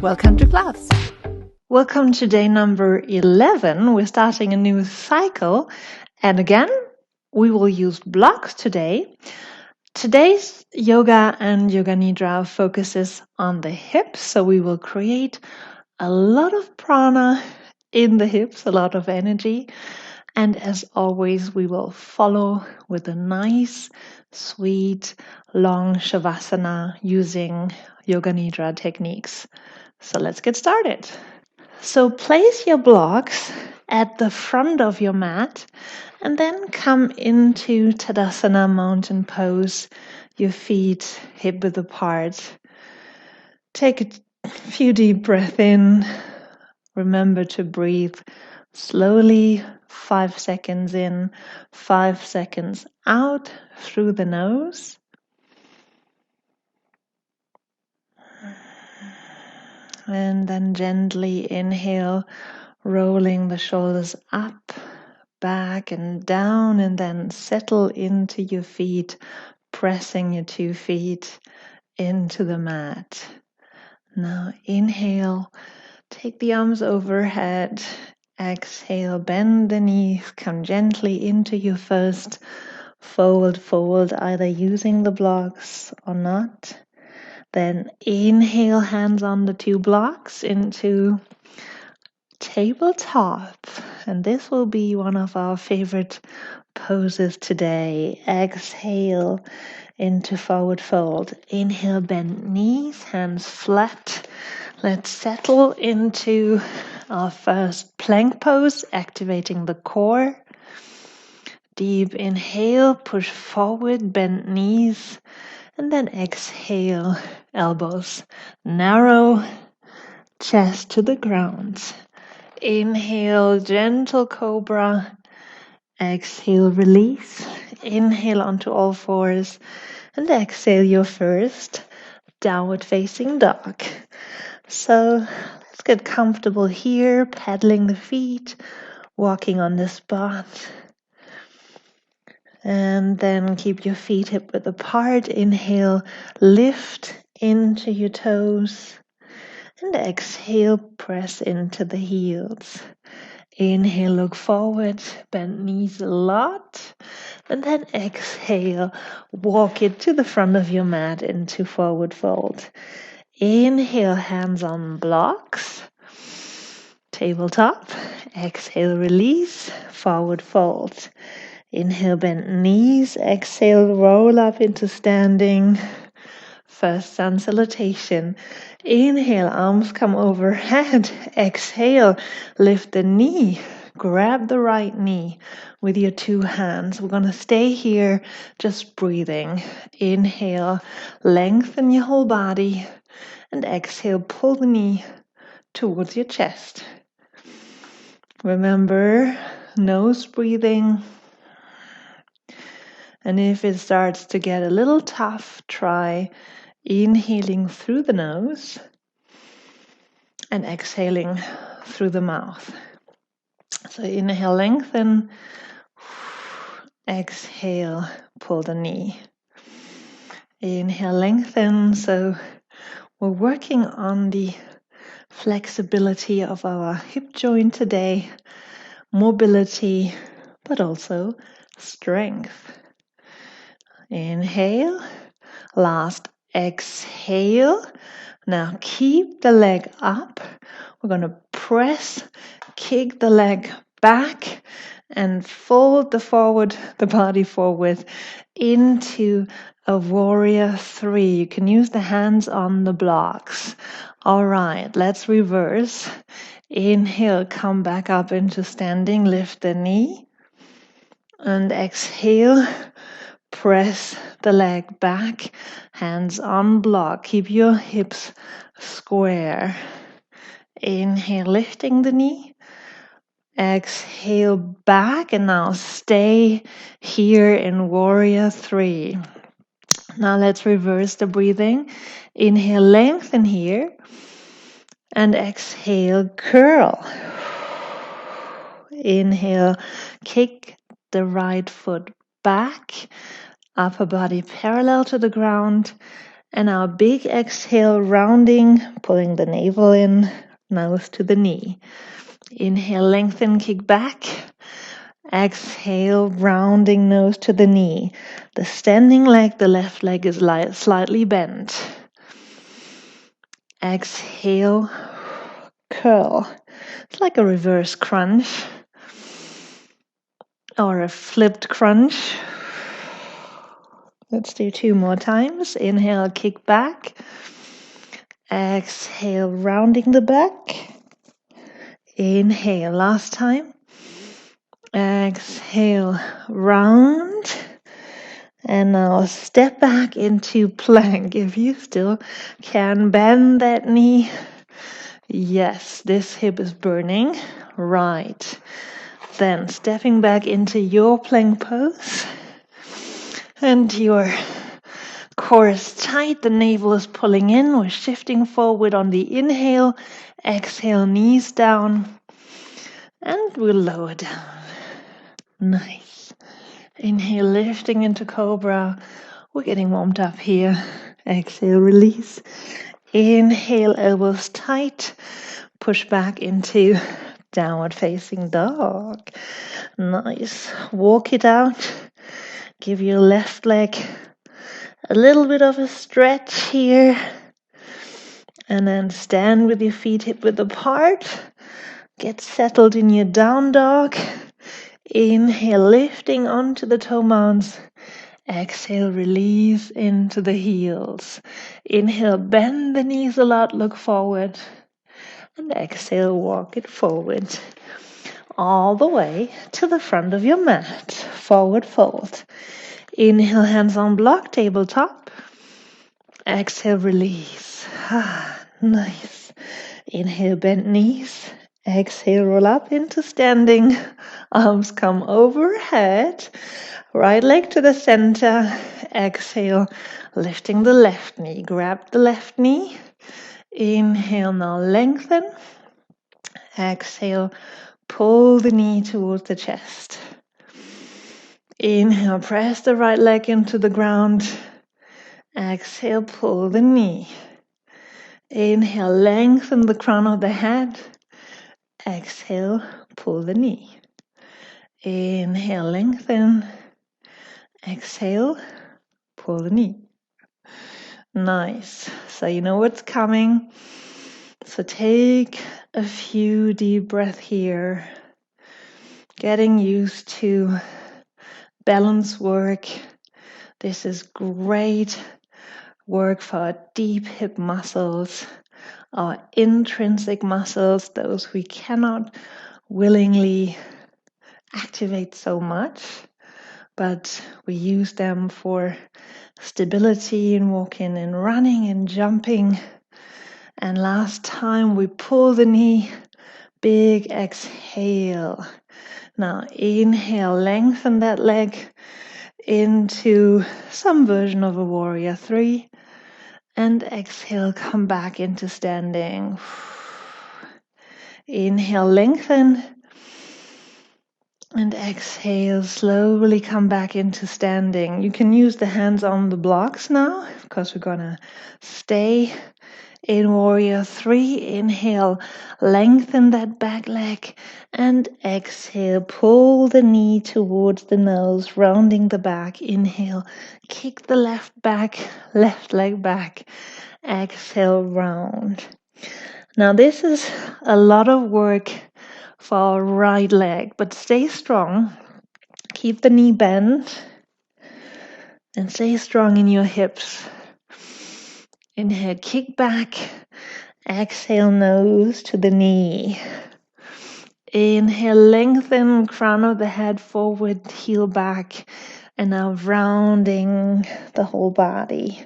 Welcome to class. Welcome to day number 11. We're starting a new cycle. And again, we will use blocks today. Today's yoga and Yoga Nidra focuses on the hips. So we will create a lot of prana in the hips, a lot of energy. And as always, we will follow with a nice, sweet, long Savasana using Yoga Nidra techniques. So let's get started. So place your blocks at the front of your mat and then come into Tadasana mountain pose, your feet hip width apart. Take a few deep breaths in. Remember to breathe slowly, 5 seconds in, 5 seconds out through the nose. And then gently inhale, rolling the shoulders up, back and down, and then settle into your feet, pressing your 2 feet into the mat. Now inhale, take the arms overhead. Exhale, bend the knees, come gently into your first forward fold, either using the blocks or not. Then inhale, hands on the 2 blocks into tabletop. And this will be one of our favorite poses today. Exhale into forward fold. Inhale, bend knees, hands flat. Let's settle into our first plank pose, activating the core. Deep inhale, push forward, bend knees. And then exhale, elbows narrow, chest to the ground. Inhale, gentle cobra. Exhale, release. Inhale onto all fours. And exhale your first downward facing dog. So let's get comfortable here, pedaling the feet, walking on the spot. And then keep your feet hip width apart. Inhale, lift into your toes. And exhale, press into the heels. Inhale, look forward, bend knees a lot. And then exhale, walk it to the front of your mat into forward fold. Inhale, hands on blocks. Tabletop. Exhale, release, forward fold. Inhale, bend knees. Exhale, roll up into standing. First sun salutation. Inhale, arms come overhead. Exhale, lift the knee. Grab the right knee with your 2 hands. We're going to stay here just breathing. Inhale, lengthen your whole body. And exhale, pull the knee towards your chest. Remember, nose breathing. And if it starts to get a little tough, try inhaling through the nose and exhaling through the mouth. So inhale, lengthen. Exhale, pull the knee. Inhale, lengthen. So we're working on the flexibility of our hip joint today, mobility, but also strength. Inhale, last exhale. Now keep the leg up. We're going to press, kick the leg back and fold the body forward into a warrior 3. You can use the hands on the blocks. All right, let's reverse. Inhale, come back up into standing, lift the knee. And exhale, press the leg back, hands on block. Keep your hips square. Inhale, lifting the knee. Exhale, back, and now stay here in warrior 3. Now let's reverse the breathing. Inhale, lengthen here. And exhale, curl. Inhale, kick the right foot back. Upper body parallel to the ground. And our big exhale, rounding, pulling the navel in, nose to the knee. Inhale, lengthen, kick back. Exhale, rounding, nose to the knee. The standing leg, the left leg is slightly bent. Exhale, curl. It's like a reverse crunch or a flipped crunch. Let's do 2 more times. Inhale, kick back. Exhale, rounding the back. Inhale, last time. Exhale, round. And now step back into plank. If you still can, bend that knee. Yes, this hip is burning. Right. Then stepping back into your plank pose. And your core is tight, the navel is pulling in. We're shifting forward on the inhale. Exhale, knees down. And we'll lower down. Nice. Inhale, lifting into cobra. We're getting warmed up here. Exhale, release. Inhale, elbows tight. Push back into downward facing dog. Nice. Walk it out. Give your left leg a little bit of a stretch here. And then stand with your feet hip width apart. Get settled in your down dog. Inhale, lifting onto the toe mounts. Exhale, release into the heels. Inhale, bend the knees a lot, look forward. And exhale, walk it forward. All the way to the front of your mat. Forward fold. Inhale, hands on block, tabletop. Exhale, release. Nice. Inhale, bend knees. Exhale, roll up into standing. Arms come overhead. Right leg to the center. Exhale, lifting the left knee. Grab the left knee. Inhale, now lengthen. Exhale, pull the knee towards the chest. Inhale, press the right leg into the ground. Exhale, pull the knee. Inhale, lengthen the crown of the head. Exhale, pull the knee. Inhale, lengthen. Exhale, pull the knee. Nice. So you know what's coming. So take a few deep breaths here. Getting used to balance work. This is great work for our deep hip muscles, our intrinsic muscles, those we cannot willingly activate so much, but we use them for stability in walking and running and jumping. And last time we pull the knee, big exhale. Now inhale, lengthen that leg into some version of a warrior 3. And exhale, come back into standing. Inhale, lengthen. And exhale, slowly come back into standing. You can use the hands on the blocks now, because we're gonna stay in warrior 3. Inhale, lengthen that back leg. And exhale, pull the knee towards the nose, rounding the back. Inhale, kick the left leg back. Exhale, round. Now this is a lot of work for our right leg, but stay strong. Keep the knee bent and stay strong in your hips. Inhale, kick back. Exhale, nose to the knee. Inhale, lengthen crown of the head forward, heel back. And now rounding the whole body.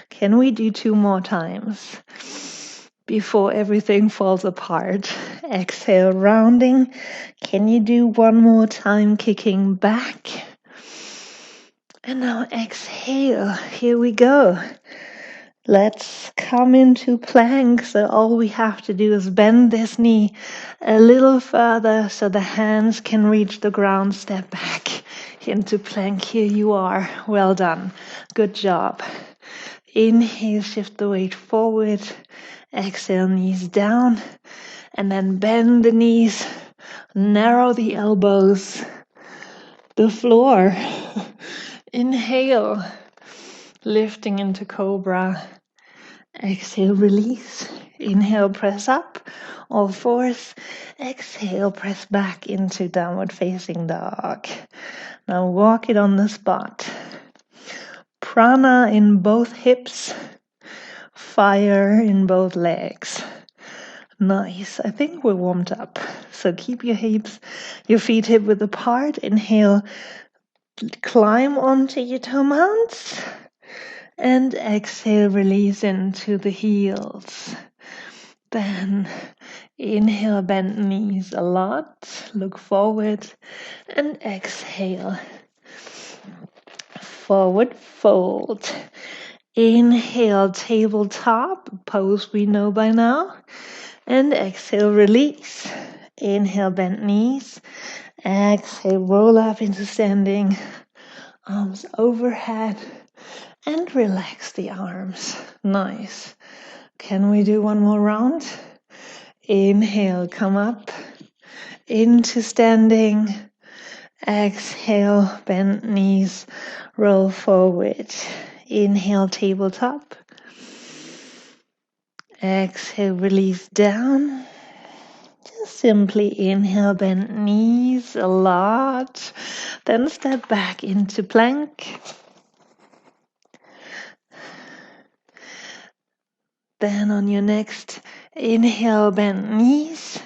Can we do 2 more times before everything falls apart? Exhale, rounding. Can you do 1 more time, kicking back? And now exhale. Here we go. Let's come into plank. So all we have to do is bend this knee a little further so the hands can reach the ground. Step back into plank. Here you are. Well done. Good job. Inhale, shift the weight forward. Exhale, knees down. And then bend the knees. Narrow the elbows. The floor. Inhale. Lifting into cobra. Exhale, release. Inhale, press up. All fours. Exhale, press back into downward facing dog. Now walk it on the spot. Prana in both hips. Fire in both legs. Nice. I think we're warmed up. So keep your feet hip width apart. Inhale, climb onto your toe mounts. And exhale, release into the heels. Then inhale, bend knees a lot. Look forward. And exhale. Forward fold. Inhale, tabletop, pose we know by now. And exhale, release. Inhale, bend knees. Exhale, roll up into standing. Arms overhead. And relax the arms. Nice. Can we do one more round? Inhale, come up. Into standing. Exhale, bend knees. Roll forward. Inhale, tabletop. Exhale, release down. Just simply inhale, bend knees a lot. Then step back into plank. Then on your next inhale, bend knees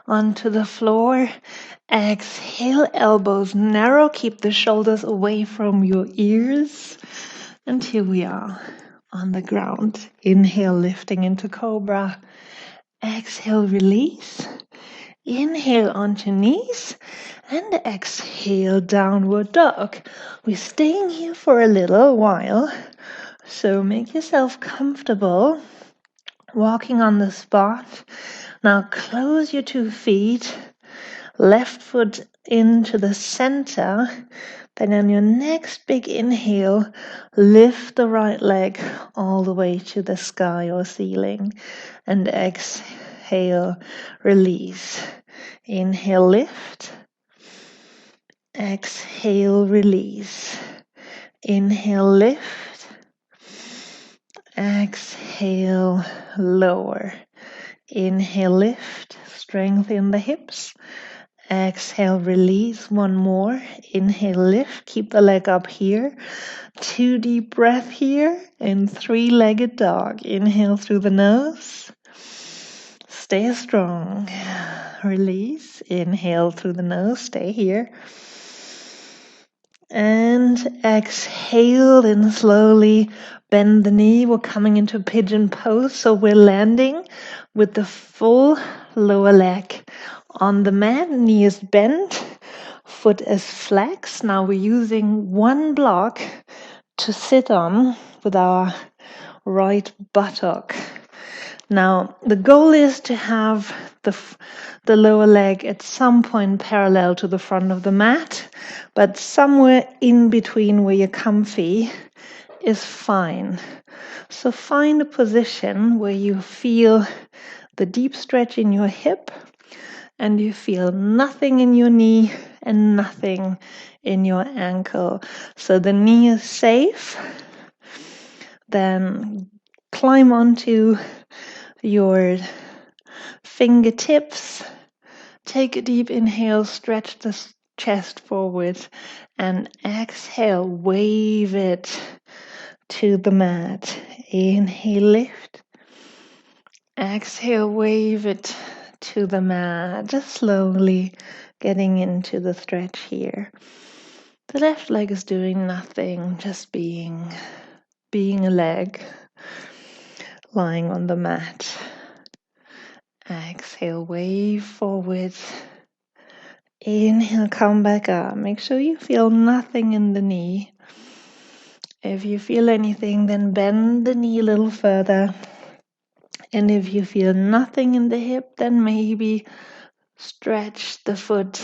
onto the floor. Exhale, elbows narrow. Keep the shoulders away from your ears. And here we are on the ground. Inhale, lifting into cobra. Exhale, release. Inhale onto knees. And exhale, downward dog. We're staying here for a little while. So make yourself comfortable. Walking on the spot. Now close your 2 feet. Left foot into the center. Then on your next big inhale, lift the right leg all the way to the sky or ceiling. And exhale, release. Inhale, lift. Exhale, release. Inhale, lift. Exhale, lower. Inhale, lift. Strengthen the hips. Exhale, release. One more. Inhale, lift. Keep the leg up here. 2 deep breath here. And 3-legged dog. Inhale through the nose. Stay strong. Release. Inhale through the nose. Stay here. And exhale and slowly bend the knee. We're coming into pigeon pose. So we're landing with the full lower leg on the mat. Knee is bent. Foot is flexed. Now we're using one block to sit on with our right buttock. Now the goal is to have the lower leg at some point parallel to the front of the mat, but somewhere in between where you're comfy is fine. So find a position where you feel the deep stretch in your hip and you feel nothing in your knee and nothing in your ankle. So the knee is safe. Then climb onto your fingertips. Take a deep inhale, stretch the chest forward, and exhale, wave it to the mat. Inhale, lift. Exhale, wave it to the mat. Just slowly getting into the stretch here. The left leg is doing nothing, just being a leg lying on the mat. Exhale, wave forward. Inhale, come back up. Make sure you feel nothing in the knee. If you feel anything, then bend the knee a little further. And if you feel nothing in the hip, then maybe stretch the foot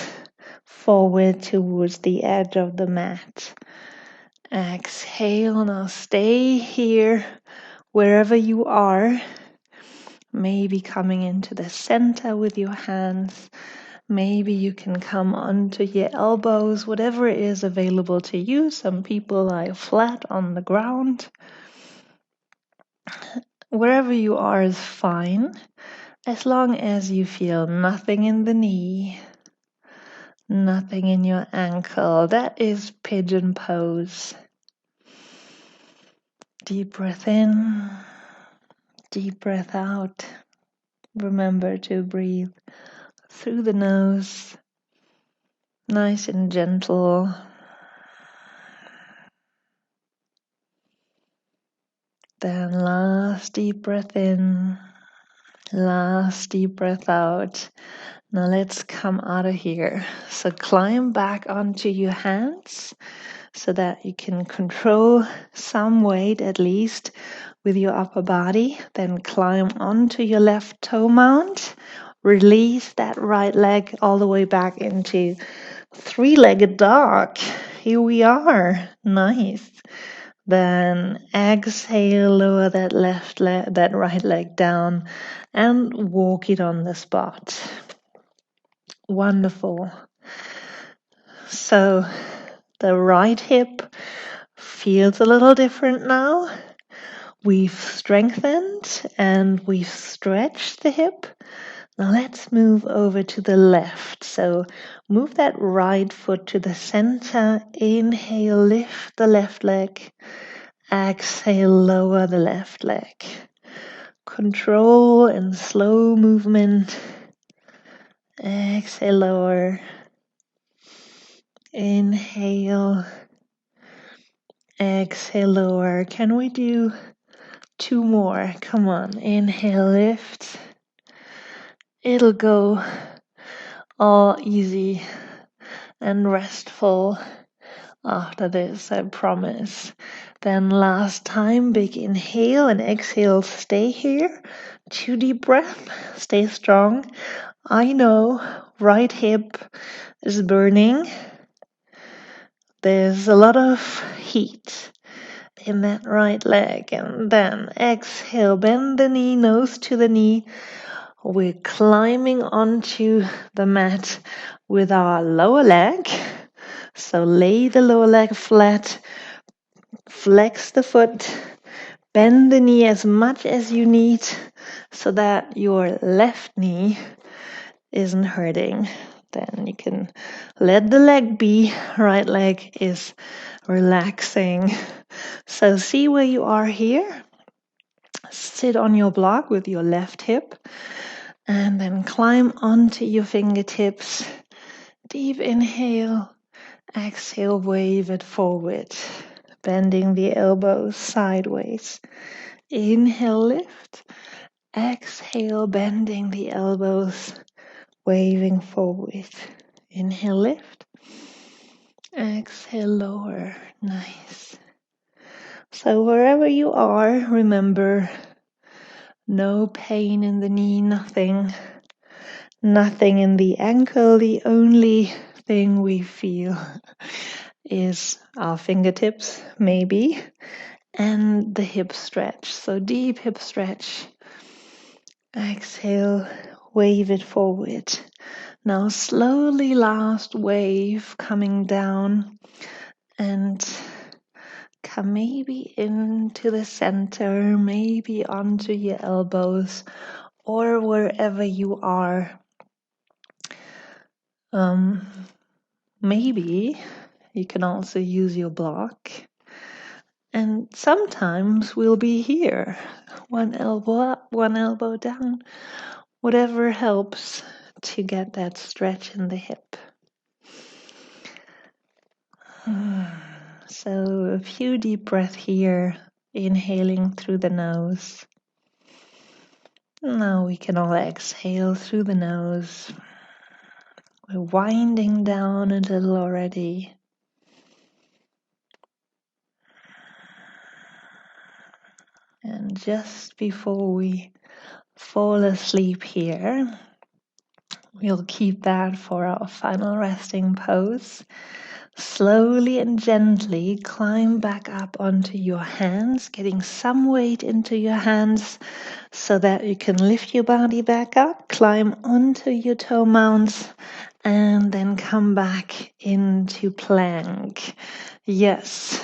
forward towards the edge of the mat. Exhale. Now stay here wherever you are. Maybe coming into the center with your hands. Maybe you can come onto your elbows, whatever is available to you. Some people lie flat on the ground. Wherever you are is fine, as long as you feel nothing in the knee, nothing in your ankle. That is pigeon pose. Deep breath in, deep breath out. Remember to breathe through the nose, nice and gentle. Then last deep breath in, last deep breath out. Now let's come out of here. So climb back onto your hands so that you can control some weight at least with your upper body. Then climb onto your left toe mount. Release that right leg all the way back into three-legged dog. Here we are. Nice. Then exhale, lower that that right leg down and walk it on the spot. Wonderful. So the right hip feels a little different now. We've strengthened and we've stretched the hip. Now let's move over to the left. So move that right foot to the center. Inhale, lift the left leg. Exhale, lower the left leg. Control and slow movement. Exhale, lower. Inhale. Exhale, lower. Can we do 2 more? Come on. Inhale, lift. It'll go all easy and restful after this, I promise. Then last time, big inhale and exhale. Stay here. 2 deep breaths. Stay strong. I know right hip is burning. There's a lot of heat in that right leg. And then exhale, bend the knee, nose to the knee. We're climbing onto the mat with our lower leg. So lay the lower leg flat, flex the foot, bend the knee as much as you need so that your left knee isn't hurting. Then you can let the leg be. Right leg is relaxing. So see where you are here. Sit on your block with your left hip and then climb onto your fingertips. Deep inhale. Exhale, wave it forward. Bending the elbows sideways. Inhale, lift. Exhale, bending the elbows, waving forward. Inhale, lift. Exhale, lower. Nice. So wherever you are, remember, no pain in the knee, nothing. Nothing in the ankle. The only thing we feel is our fingertips, maybe, and the hip stretch. So deep hip stretch. Exhale, wave it forward. Now slowly last wave coming down and come maybe into the center, maybe onto your elbows or wherever you are. Maybe you can also use your block. And sometimes we'll be here, one elbow up, one elbow down, whatever helps to get that stretch in the hip. So a few deep breaths here, inhaling through the nose. Now we can all exhale through the nose. We're winding down a little already. And just before we fall asleep here, we'll keep that for our final resting pose. Slowly and gently climb back up onto your hands, getting some weight into your hands so that you can lift your body back up, climb onto your toe mounts, and then come back into plank. Yes,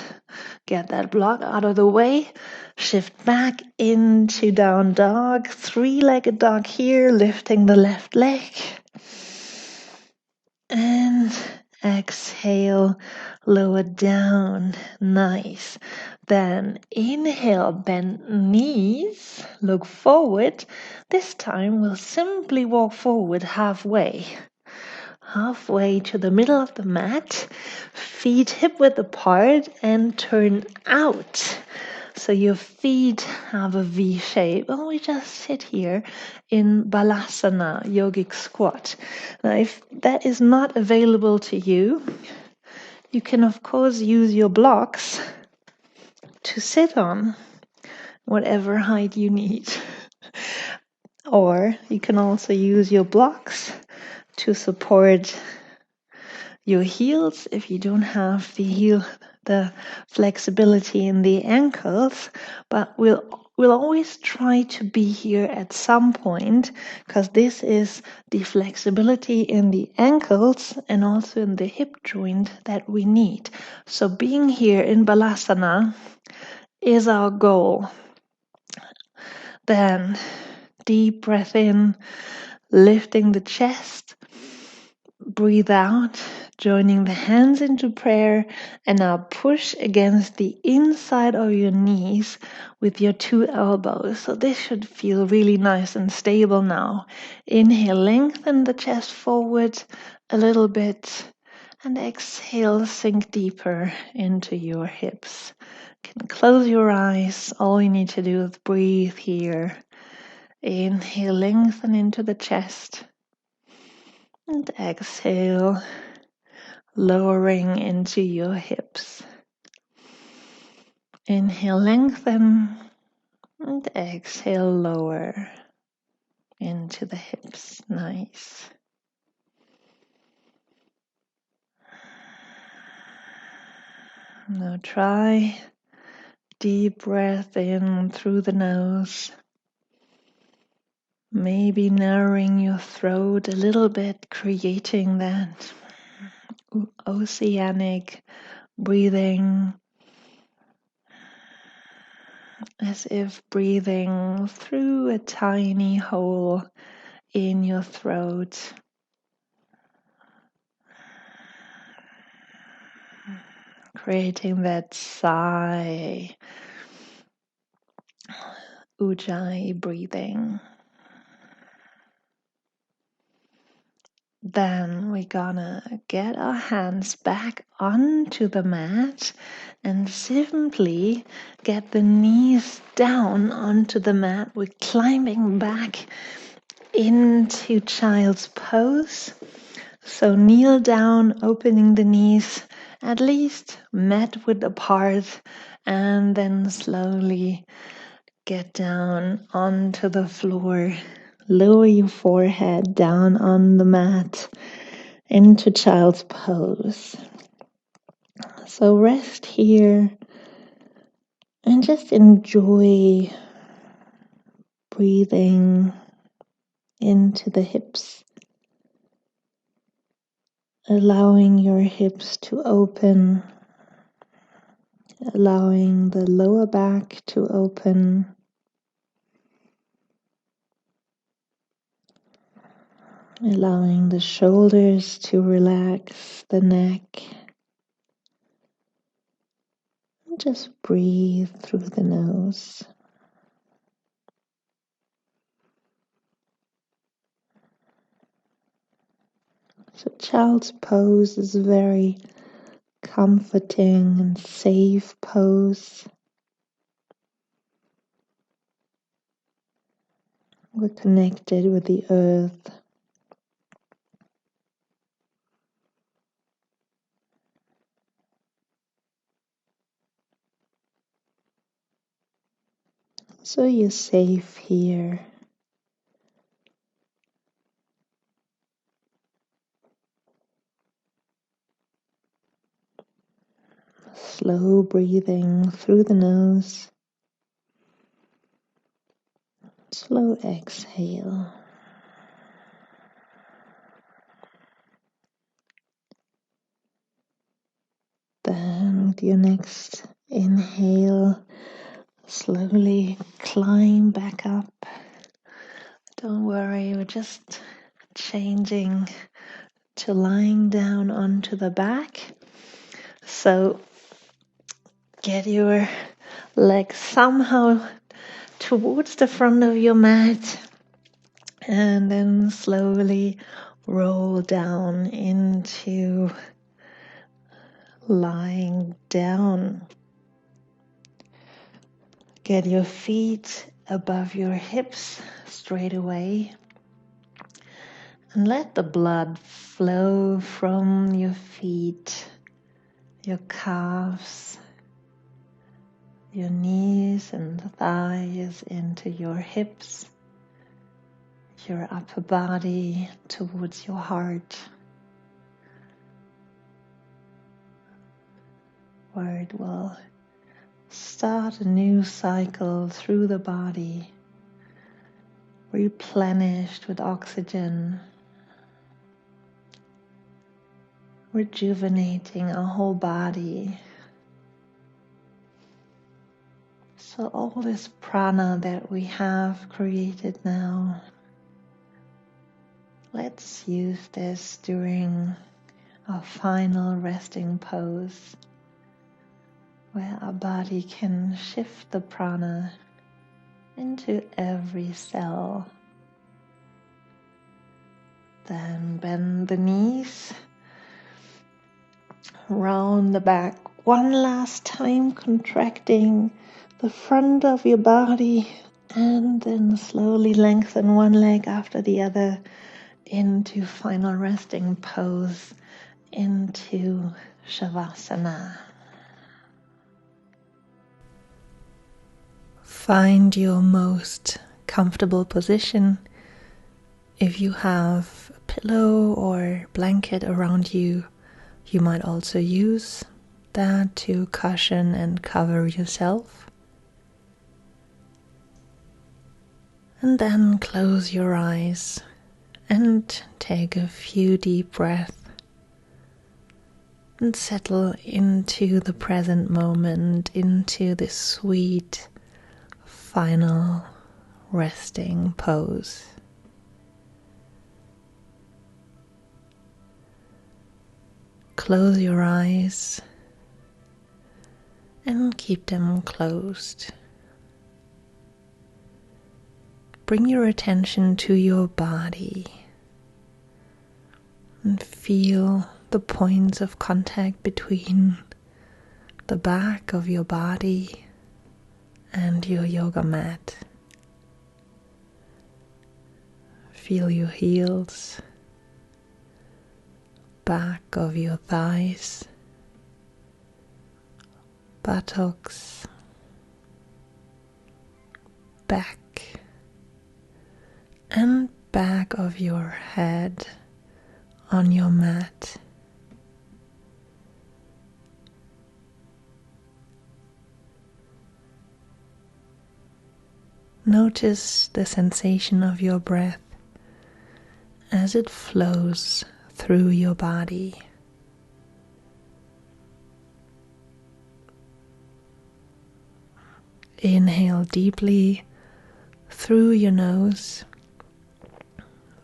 get that block out of the way. Shift back into down dog, three-legged dog here, lifting the left leg. And exhale, lower down. Nice. Then inhale, bend knees, look forward. This time we'll simply walk forward halfway. Halfway to the middle of the mat, feet hip width apart and turn out. So your feet have a V shape, and we just sit here in Balasana, yogic squat. Now, if that is not available to you, you can of course use your blocks to sit on, whatever height you need. Or you can also use your blocks to support your heels if you don't have the flexibility in the ankles, but we'll always try to be here at some point, because this is the flexibility in the ankles and also in the hip joint that we need. So being here in Balasana is our goal. Then deep breath in, lifting the chest. Breathe out, joining the hands into prayer, and now push against the inside of your knees with your two elbows. So this should feel really nice and stable now. Inhale, lengthen the chest forward a little bit, and exhale, sink deeper into your hips. You can close your eyes. All you need to do is breathe here. Inhale, lengthen into the chest. And exhale, lowering into your hips. Inhale, lengthen, and exhale, lower into the hips. Nice. Now try deep breath in through the nose. Maybe narrowing your throat a little bit, creating that oceanic breathing, as if breathing through a tiny hole in your throat. Creating that sigh, ujjayi breathing. Then we're gonna get our hands back onto the mat and simply get the knees down onto the mat. We're climbing back into child's pose. So kneel down, opening the knees at least mat width apart, and then slowly get down onto the floor. Lower your forehead down on the mat into child's pose. So rest here and just enjoy breathing into the hips, allowing your hips to open, allowing the lower back to open, allowing the shoulders to relax, the neck. Just breathe through the nose. So child's pose is a very comforting and safe pose. We're connected with the earth. So you're safe here. slow breathing through the nose. Slow exhale. Then with your next inhale, slowly climb back up. Don't worry, we're just changing to lying down onto the back. So get your legs somehow towards the front of your mat and then slowly roll down into lying down. Get your feet above your hips straight away and let the blood flow from your feet, your calves, your knees and thighs into your hips, your upper body towards your heart, where it will start a new cycle through the body, replenished with oxygen, rejuvenating our whole body. So all this prana that we have created now, let's use this during our final resting pose, where our body can shift the prana into every cell. Then bend the knees, round the back one last time, contracting the front of your body, and then slowly lengthen one leg after the other into final resting pose, into Savasana. Find your most comfortable position. If you have a pillow or blanket around you, you might also use that to cushion and cover yourself. And then close your eyes and take a few deep breaths and settle into the present moment, into this sweet final resting pose. Close your eyes and keep them closed. Bring your attention to your body and feel the points of contact between the back of your body and your yoga mat. Feel your heels, back of your thighs, buttocks, back, and back of your head on your mat. Notice the sensation of your breath as it flows through your body. Inhale deeply through your nose,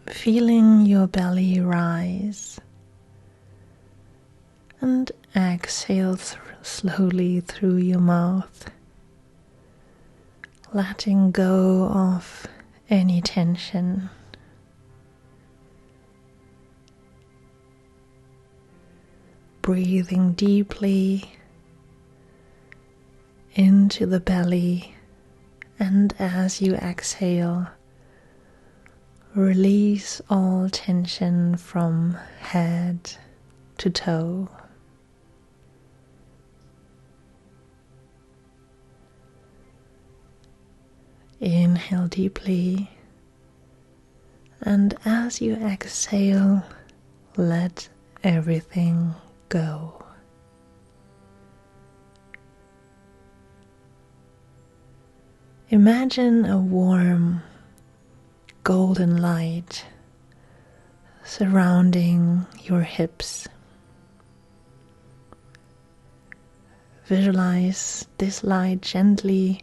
feeling your belly rise, and exhale slowly through your mouth, letting go of any tension. Breathing deeply into the belly, and as you exhale, release all tension from head to toe. Inhale deeply, and as you exhale, let everything go. Imagine a warm golden light surrounding your hips. Visualize this light gently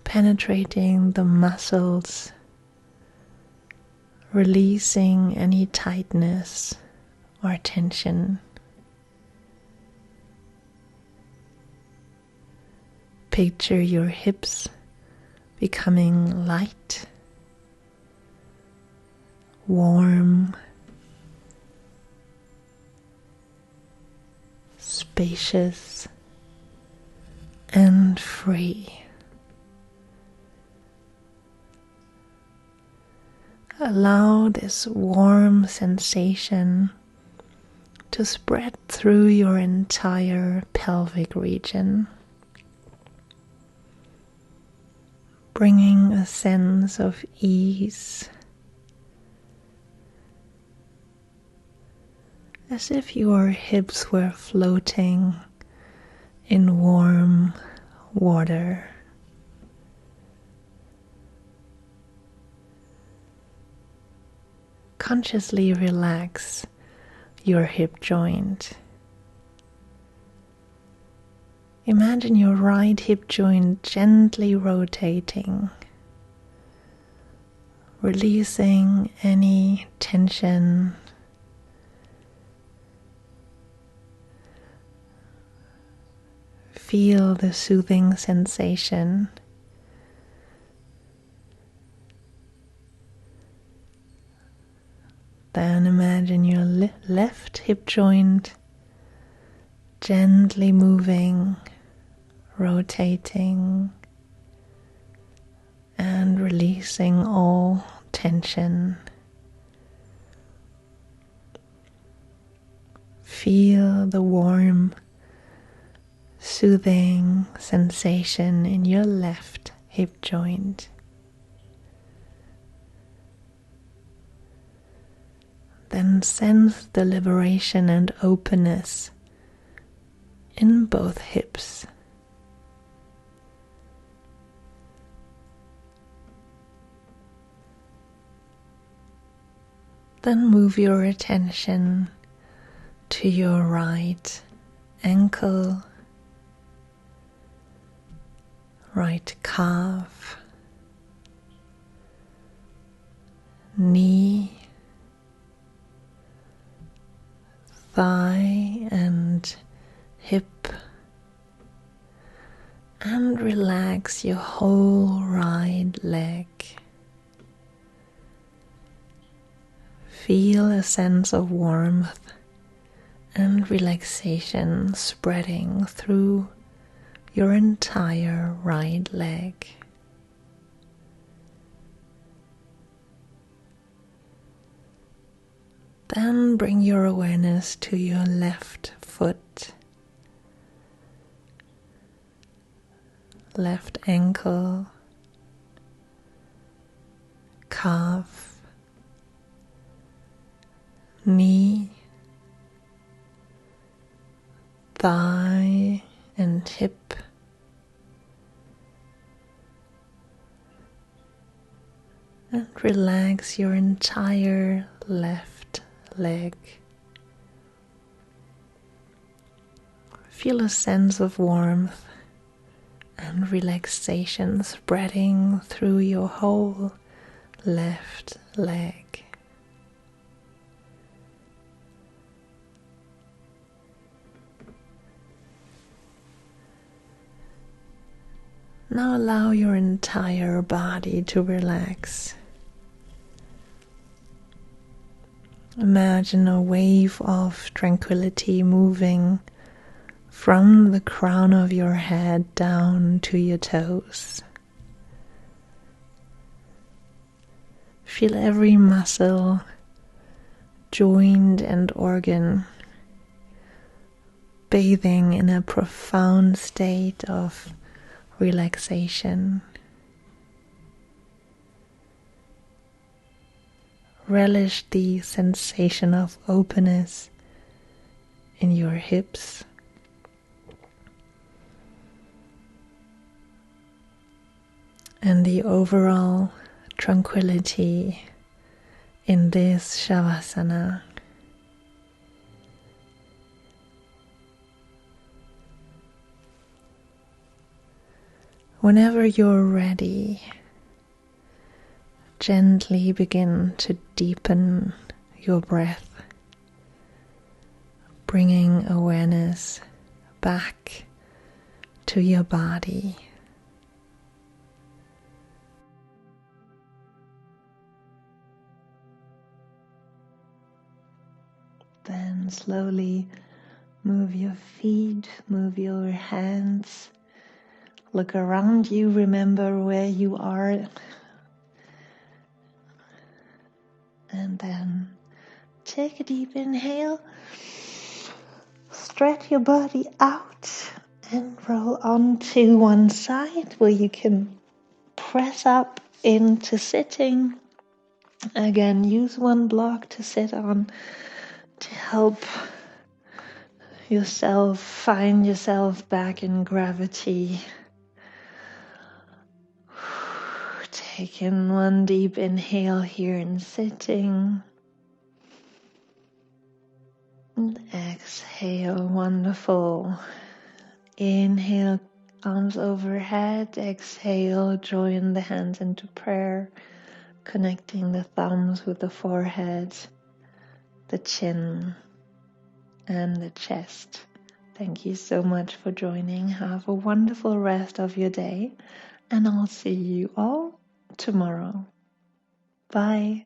penetrating the muscles, releasing any tightness or tension. Picture your hips becoming light, warm, spacious, and free. Allow this warm sensation to spread through your entire pelvic region, bringing a sense of ease, as if your hips were floating in warm water. Consciously relax your hip joint. Imagine your right hip joint gently rotating, releasing any tension. Feel the soothing sensation. Then imagine your left hip joint gently moving, rotating, and releasing all tension. Feel the warm, soothing sensation in your left hip joint. Then sense the liberation and openness in both hips. Then move your attention to your right ankle, right calf, knee, thigh and hip, and relax your whole right leg. Feel a sense of warmth and relaxation spreading through your entire right leg. Then bring your awareness to your left foot, left ankle, calf, knee, thigh and hip. And relax your entire left leg. Feel a sense of warmth and relaxation spreading through your whole left leg. Now allow your entire body to relax. Imagine a wave of tranquility moving from the crown of your head down to your toes. Feel every muscle, joint and organ bathing in a profound state of relaxation. Relish the sensation of openness in your hips. and the overall tranquility in this Savasana. Whenever you're ready, gently begin to deepen your breath, bringing awareness back to your body. Then slowly move your feet, move your hands. Look around you, remember where you are. And then take a deep inhale. Stretch your body out and roll onto one side where you can press up into sitting. Again, use one block to sit on to help yourself find yourself back in gravity. Take in one deep inhale here in sitting. And exhale, wonderful. Inhale, arms overhead. Exhale, join the hands into prayer, connecting the thumbs with the forehead, the chin, and the chest. Thank you so much for joining. Have a wonderful rest of your day, and I'll see you all tomorrow. Bye.